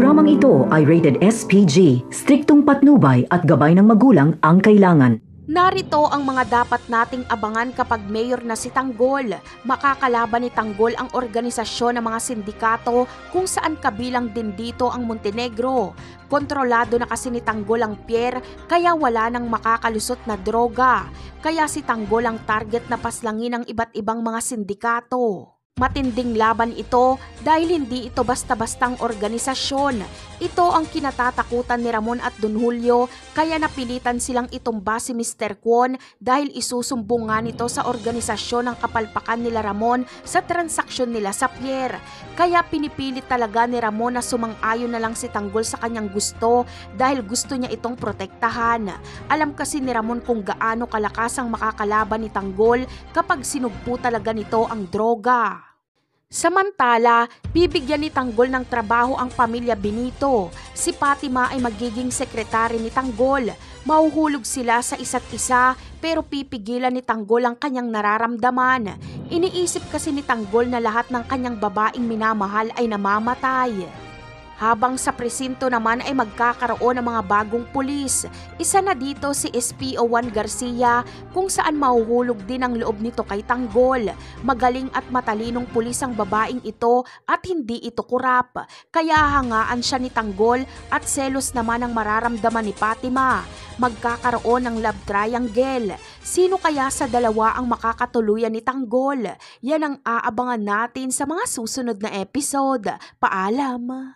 Programang ito ay rated SPG, striktong patnubay at gabay ng magulang ang kailangan. Narito ang mga dapat nating abangan kapag mayor na si Tanggol. Makakalaban ni Tanggol ang organisasyon ng mga sindikato kung saan kabilang din dito ang Montenegro. Kontrolado na kasi ni Tanggol ang Pier kaya wala nang makakalusot na droga. Kaya si Tanggol ang target na paslangin ng iba't ibang mga sindikato. Matinding laban ito dahil hindi ito basta-bastang organisasyon. Ito ang kinatatakutan ni Ramon at Don Julio kaya napilitan silang itumba si Mr. Kwon dahil isusumbong nga nito sa organisasyon ng kapalpakan nila Ramon sa transaksyon nila sa Pier. Kaya pinipilit talaga ni Ramon na sumang-ayon na lang si Tanggol sa kanyang gusto dahil gusto niya itong protektahan. Alam kasi ni Ramon kung gaano kalakas ang makakalaban ni Tanggol kapag sinugpo talaga nito ang droga. Samantala, bibigyan ni Tanggol ng trabaho ang pamilya Benito. Si Fatima ay magiging sekretary ni Tanggol. Mahuhulog sila sa isa't isa pero pipigilan ni Tanggol ang kanyang nararamdaman. Iniisip kasi ni Tanggol na lahat ng kanyang babaeng minamahal ay namamatay. Habang sa presinto naman ay magkakaroon ng mga bagong pulis. Isa na dito si SPO1 Garcia kung saan mahuhulog din ang loob nito kay Tanggol. Magaling at matalinong pulis ang babaeng ito at hindi ito kurap. Kaya hangaan siya ni Tanggol at selos naman ang mararamdaman ni Fatima. Magkakaroon ng love triangle. Sino kaya sa dalawa ang makakatuluyan ni Tanggol? Yan ang aabangan natin sa mga susunod na episode. Paalam!